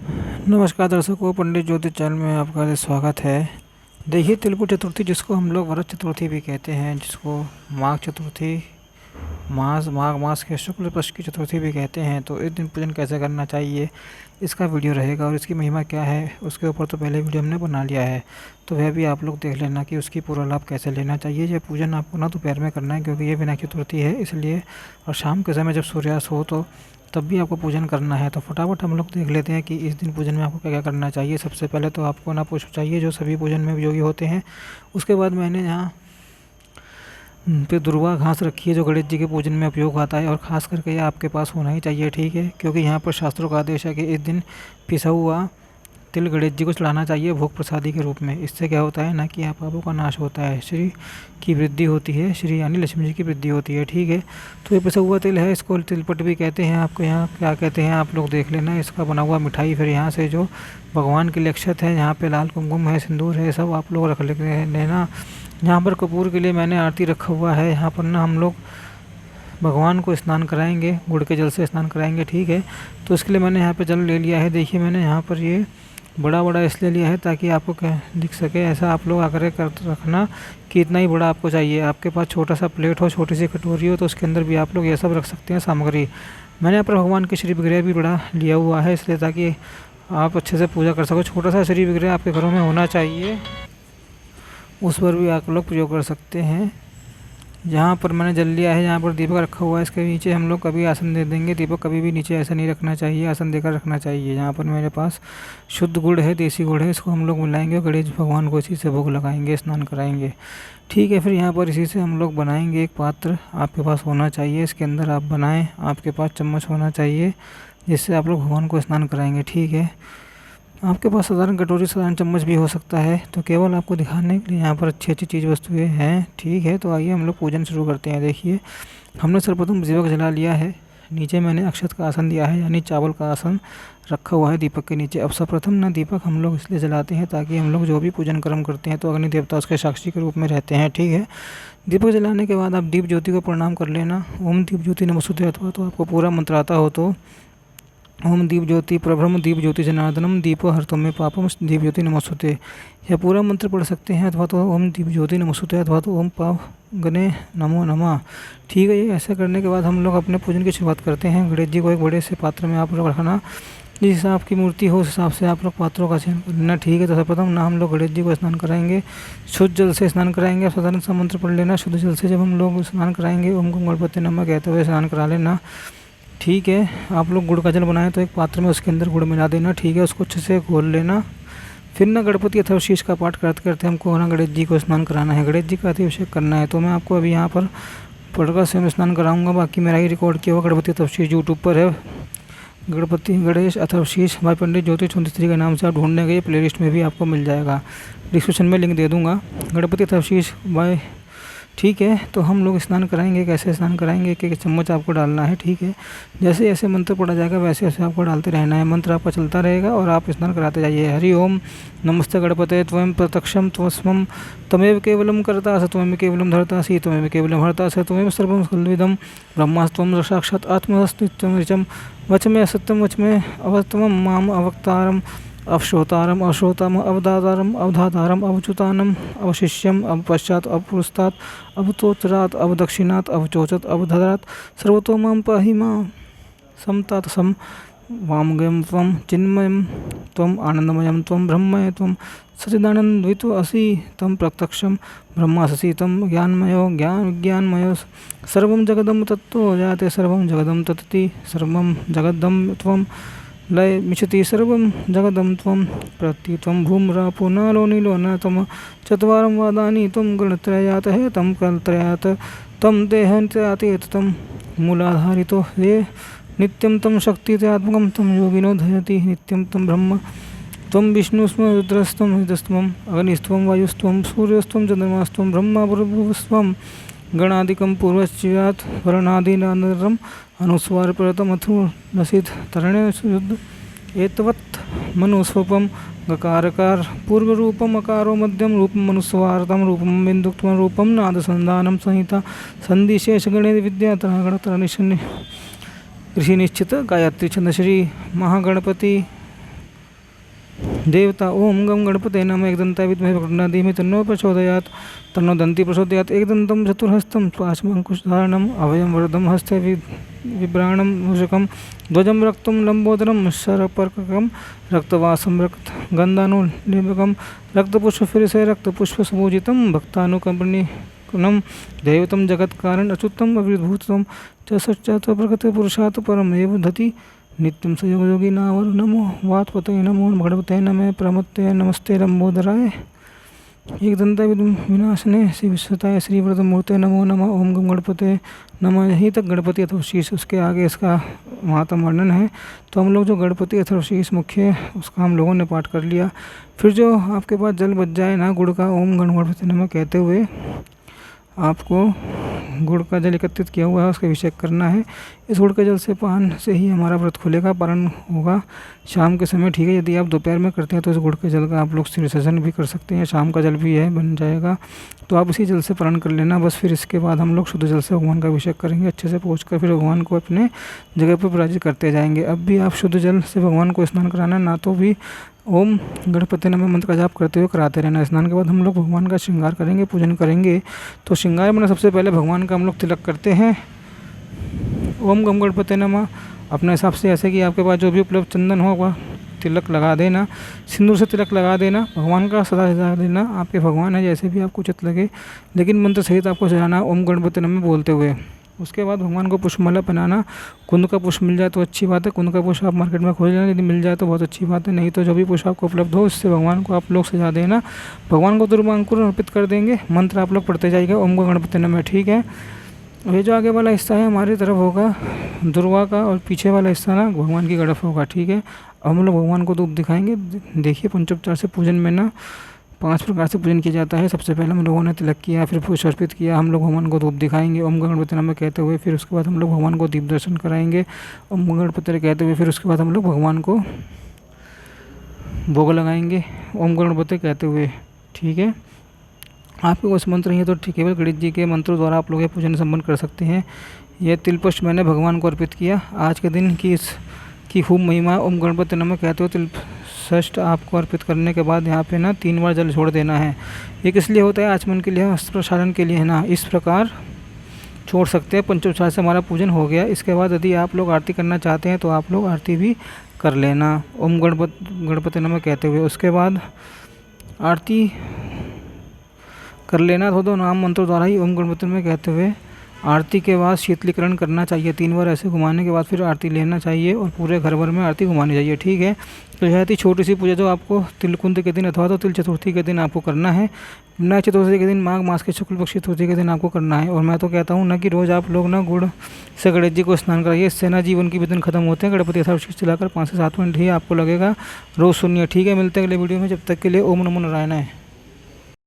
नमस्कार दर्शकों, पंडित ज्योतिष चैनल में आपका स्वागत है। देखिए, तिलकु चतुर्थी जिसको हम लोग वरद चतुर्थी भी कहते हैं, जिसको माघ चतुर्थी माघ मास के शुक्ल पक्ष की चतुर्थी भी कहते हैं, तो इस दिन पूजन कैसे करना चाहिए इसका वीडियो रहेगा। और इसकी महिमा क्या है उसके ऊपर तो पहले वीडियो हमने बना लिया है, तो वह भी आप लोग देख लेना कि उसकी पूरा लाभ कैसे लेना चाहिए। यह पूजन आपको ना दोपहर में करना है, क्योंकि ये विनायक चतुर्थी है इसलिए, और शाम के समय जब सूर्यास्त हो तो तब भी आपको पूजन करना है। तो फटाफट हम लोग देख लेते हैं कि इस दिन पूजन में आपको क्या क्या करना चाहिए। सबसे पहले तो आपको ना पुष्प चाहिए, जो सभी पूजन में उपयोगी होते हैं। उसके बाद मैंने यहाँ पे दुर्वा घास रखी है, जो गणेश जी के पूजन में उपयोग आता है, और ख़ास करके ये आपके पास होना ही चाहिए, ठीक है। क्योंकि यहाँ पर शास्त्रों का आदेश है कि इस दिन पिसा हुआ तिल गणेश जी को चढ़ाना चाहिए भोग प्रसादी के रूप में। इससे क्या होता है ना कि आप पापों का नाश होता है, श्री की वृद्धि होती है, श्री यानी लक्ष्मी जी की वृद्धि होती है, ठीक है। तो ये पिसा हुआ तिल है, इसको तिलपट भी कहते हैं। आपको यहाँ क्या कहते हैं आप लोग देख लेना। इसका बना हुआ मिठाई, फिर यहाँ से जो भगवान के लिए अक्षत है, यहाँ पे लाल कुमकुम है, सिंदूर है, सब आप लोग रख लेना। यहाँ पर कपूर के लिए मैंने आरती रखा हुआ है। यहाँ पर ना हम लोग भगवान को स्नान कराएंगे, गुड़ के जल से स्नान कराएंगे, ठीक है। तो इसके लिए मैंने यहाँ पे जल ले लिया है। देखिए, मैंने यहाँ पर ये बड़ा इसलिए लिया है ताकि आपको दिख सके। ऐसा आप लोग आकर कर रखना कि इतना ही बड़ा आपको चाहिए। आपके पास छोटा सा प्लेट हो, छोटी सी कटोरी हो, तो उसके अंदर भी आप लोग ये सब रख सकते हैं सामग्री। मैंने यहाँ पर भगवान के श्री विग्रह भी बड़ा लिया हुआ है, इसलिए ताकि आप अच्छे से पूजा कर सको। छोटा सा श्री विग्रह आपके घरों में होना चाहिए, उस पर भी आप लोग प्रयोग कर सकते हैं। यहाँ पर मैंने जल लिया है, यहाँ पर दीपक रखा हुआ है। इसके नीचे हम लोग कभी आसन दे देंगे। दीपक कभी भी नीचे ऐसा नहीं रखना चाहिए, आसन देकर रखना चाहिए। यहाँ पर मेरे पास शुद्ध गुड़ है, देसी गुड़ है, इसको हम लोग मिलाएंगे और गणेश भगवान को इसी से भोग लगाएंगे, स्नान कराएंगे, ठीक है। फिर यहाँ पर इसी से हम लोग बनाएंगे। एक पात्र आपके पास होना चाहिए, इसके अंदर आप बनाएं। आपके पास चम्मच होना चाहिए, जिससे आप लोग भगवान को स्नान कराएंगे, ठीक है। आपके पास साधारण कटोरी, साधारण चम्मच भी हो सकता है। तो केवल आपको दिखाने के लिए यहाँ पर अच्छी चीज़ वस्तुएं हैं, ठीक है। तो आइए हम लोग पूजन शुरू करते हैं। देखिए, हमने सर्वप्रथम दीपक जला लिया है। नीचे मैंने अक्षत का आसन दिया है, यानी चावल का आसन रखा हुआ है दीपक के नीचे। अब सर्वप्रथम ना दीपक हम लोग इसलिए जलाते हैं ताकि हम लोग जो भी पूजन कर्म करते हैं तो अग्नि देवता उसके साक्षी के रूप में रहते हैं, ठीक है। दीपक जलाने के बाद आप दीप ज्योति को प्रणाम कर लेना। ओम दीप ज्योति नमस्तुते, अथवा तो आपको पूरा मंत्र आता हो तो ओम दीप ज्योति प्रभ्रम दीप ज्योति जनार्दनम दीपो हरतु मे पापम दीप ज्योति नमस्तुते, यह पूरा मंत्र पढ़ सकते हैं। अथवा तो ओम दीप ज्योति नमस्तुते, अथवा तो ओम पाप गणे नमो नमः, ठीक है। ये ऐसा करने के बाद हम लोग अपने पूजन की शुरुआत करते हैं। गणेश जी को एक बड़े से पात्र में आप लोग रखना, जिस हिसाब की मूर्ति हो उस हिसाब से आप लोग पात्रों का चयन करना, ठीक है। तो सर्वप्रथम ना हम लोग गणेश जी को स्नान कराएंगे, शुद्ध जल से स्नान कराएंगे। साधारण सा मंत्र पढ़ लेना। शुद्ध जल से जब हम लोग स्नान कराएंगे, ओम गणपति नमः कहते हुए स्नान करा लेना, ठीक है। आप लोग गुड़ का जल बनाएं तो एक पात्र में उसके अंदर गुड़ मिला देना, ठीक है। उसको अच्छे से घोल लेना। फिर ना गणपति अथर्वशीष का पाठ करते करते हमको ना गणेश जी को स्नान कराना है, गणेश जी का अभिषेक करना है। तो मैं आपको अभी यहाँ पर पढ़कर से स्नान कराऊंगा। बाकी मेरा ही रिकॉर्ड किया हुआ गणपति अथर्वशीष यूट्यूब पर है। गणपति गणेश अथर्वशीष बाय पंडित ज्योतिष चौधरी के नाम से आप ढूंढने गए, प्ले लिस्ट में भी आपको मिल जाएगा, डिस्क्रिप्शन में लिंक दे दूँगा। गणपति अथर्वशीष बाय, ठीक है। तो हम लोग स्नान कराएंगे। कैसे स्नान कराएंगे, एक एक चम्मच आपको डालना है, ठीक है। जैसे जैसे मंत्र पढ़ा जाएगा वैसे वैसे आपको डालते रहना है। मंत्र आपका चलता रहेगा और आप स्नान कराते जाइए। हरि ओम नमस्ते गणपते त्वं प्रत्यक्षं त्वस्मं तमेव केवलं कर्तासि त्वमेव केवलं धर्तासि त्वमेव केवलं हर्तासि त्वमेव सर्वं खल्विदं ब्रह्मास्त्वं साक्षात् आत्मस्तित्वं ऋचं वच मे सत्यं वच मे अवत्वं माम अवक्तारम् अवश्रोतारम अश्रोताम अवधातारम अवधातारम अवच्युतानम अवशिष्यम अवपश्चात अवपुरस्तात् अवतोत्तरात् अवदक्षिणात् अवचोचत अवधरात् सर्वतो मां पाहि मां समतात सम वामगयं त्वं चिन्मयं त्वं आनंदमयं त्वं ब्रह्ममय त्वं सच्चिदानंदद्वैतो असि त्वं प्रत्यक्षं ब्रह्मासि त्वं ज्ञानमयो विज्ञानमयो सर्वं जगदं तत्तो जाते सर्वं जगदं तत्ति सर्वं जगदं त्वं लय मिच्छति सर्वं जगदं त्वं प्रति त्वं भूम्रापो नालो नीलो न त्वं चत्वारं वादानि त्वं गणत्रयात् हे तं कलत्रयात् तं देहन्त्यातीत तं मूलाधारितो ये नित्यं तं शक्तित्यात्मकं तं योगिनो धयति नित्यं तं ब्रह्म त्वं विष्णुस्त्वं रुद्रस्त्वं हृदस्त्वं अग्निस्त्वं वायुस्त्वं सूर्यस्त्वं चन्द्रमास्त्वं ब्रह्मा भूस्त्वं गणादिकं पूर्वस्यात् वर्णादिनानरम् अनुस्वार प्रथमथु नसित तरणे शुद्ध एतवत् मनुस्वपम गकारकार पूर्व रूपम अकारो मध्यम रूपम अनुस्वारतम रूपम बिंदुत्वम रूपम नाद संधानम संहिता संधिशेष गणित विद्या गणतर ऋषि निश्चित गायत्री छंद श्री महागणपति देवता ओम गम गणपते नमः एकदंता विद्महे वक्रतुंडाधीमहि तन्नो प्रचोदयात् तन्नो दन्ती प्रचोदयात् एकदन्तं चतुर्हस्तं पाशमंकुशधारणम् अभयं वरदं हस्ते विभ्राणं मूषकं ध्वजं रक्तं लंबोदरं शरपर्ककं रक्तवासं रक्तगन्धानुलेपकं रक्तपुष्पफिरिसे रक्तपुष्पसुपूजितं भक्तानुकंपनीकुलं दैवतं जगत्कारण अच्युतम् अविभूतं च सच्चात् प्रकृते पुरुषात् परमेव दधति नित्यं स योगी नावर नमो वात्पतये नमो गणपतये नमः प्रमत्ते नमस्ते लंबोदराय एकदंता विनाशने श्री विश्वताय श्री व्रतमूर्ते नमो नमः ओम गम गणपते नमः। यहीं तक गणपति अथर्वशीष, उसके आगे इसका महात्म वर्णन है। तो हम लोग जो गणपति अथर्वशीष मुख्य है उसका हम लोगों ने पाठ कर लिया। फिर जो आपके पास जल बच जाए ना गुड़ का, ओम गण गणपति नमः कहते हुए आपको गुड़ का जल एकत्रित किया हुआ है उसका अभिषेक करना है। इस गुड़ के जल से पान से ही हमारा व्रत खुलेगा, पारण होगा शाम के समय, ठीक है। यदि आप दोपहर में करते हैं तो इस गुड़ के जल का आप लोग विसर्जन भी कर सकते हैं, शाम का जल भी है बन जाएगा। तो आप इसी जल से पारण कर लेना बस। फिर इसके बाद हम लोग शुद्ध जल से भगवान का अभिषेक करेंगे अच्छे से पोंछ कर, फिर भगवान को अपने जगह पर विराजित करते जाएंगे। अब भी आप शुद्ध जल से भगवान को स्नान कराना, ना तो भी ओम गणपति नमः मंत्र का जाप करते हुए कराते रहना। स्नान के बाद हम लोग भगवान का श्रृंगार करेंगे, पूजन करेंगे। तो श्रृंगार में सबसे पहले भगवान का हम लोग तिलक करते हैं। ओम गम गणपति नमः अपने हिसाब से, ऐसे कि आपके पास जो भी उपलब्ध चंदन होगा तिलक लगा देना, सिंदूर से तिलक लगा देना, भगवान का सदा सजा देना। आपके भगवान है जैसे भी आपको उचित लगे, लेकिन मंत्र सहित आपको सजाना ओम गणपति नमः बोलते हुए। उसके बाद भगवान को पुष्पमाला पहनाना। कुंद का पुष्प मिल जाए तो अच्छी बात है, कुंद का पुष्प आप मार्केट में खोज लेना, यदि मिल जाए तो बहुत अच्छी बात है, नहीं तो जो भी पुष्प आपको उपलब्ध हो उससे भगवान को आप लोग सजा देना। भगवान को दुर्वांकुर अर्पित कर देंगे। मंत्र आप लोग पढ़ते जाइएगा ओम गणपति नमः, ठीक है। ये जो आगे वाला हिस्सा है हमारी तरफ होगा दुर्वा का, और पीछे वाला हिस्सा ना भगवान की गड़फ होगा, ठीक है। अब हम लोग भगवान को धूप दिखाएंगे। देखिए पंचोपचार से पूजन में ना 5 प्रकार से पूजन किया जाता है। सबसे पहले हम लोगों ने तिलक किया, फिर पुष्प अर्पित किया, हम लोग भगवान को धूप दिखाएंगे ओम गणपति नमः कहते हुए। फिर उसके बाद हम लोग भगवान को दीप दर्शन कराएंगे ओम गणपति कहते हुए। फिर उसके बाद हम लोग भगवान को भोग लगाएंगे ओम गणपति कहते हुए, ठीक है। आपके पास मंत्र नहीं है तो ठीक केवल गणेश जी के मंत्रों द्वारा आप लोग ये पूजन संपन्न कर सकते हैं। यह तिलपुष्प मैंने भगवान को अर्पित किया। आज के दिन की खूब महिमा ओम गणपति नमः कहते हुए तिलषष्ठ आपको अर्पित करने के बाद यहाँ पे ना 3 बार जल छोड़ देना है। ये किस लिए होता है? आचमन के लिए, हस्त प्रसारण के लिए है ना। इस प्रकार छोड़ सकते हैं। पंचोपचार से हमारा पूजन हो गया। इसके बाद यदि आप लोग आरती करना चाहते हैं तो आप लोग आरती भी कर लेना ओम गणपति नमः कहते हुए। उसके बाद आरती कर लेना तो नाम मंत्रों द्वारा ही ओम गणपति नमः कहते हुए। आरती के बाद शीतलीकरण करना चाहिए 3 बार ऐसे घुमाने के बाद फिर आरती लेना चाहिए और पूरे घर भर में आरती घुमानी चाहिए, ठीक है। तो यह थी छोटी सी पूजा जो आपको तिलकुंद के दिन अथवा तो तिल चतुर्थी के दिन आपको करना है। नया चतुर्थी के दिन माघ मास के शुक्ल पक्ष चतुर्थी के दिन आपको करना है। और मैं तो कहता हूँ ना कि रोज़ आप लोग ना गुड़ से गणेश जी को स्नान कराइए। इससे ना जीवन की विघ्न खत्म होते हैं। गणपति अथर्वशीष चलाकर 5 से 7 मिनट ही आपको लगेगा। रोज़ सुनिए, ठीक है। मिलते हैं अगले वीडियो में, जब तक के लिए ओम नमो नारायण।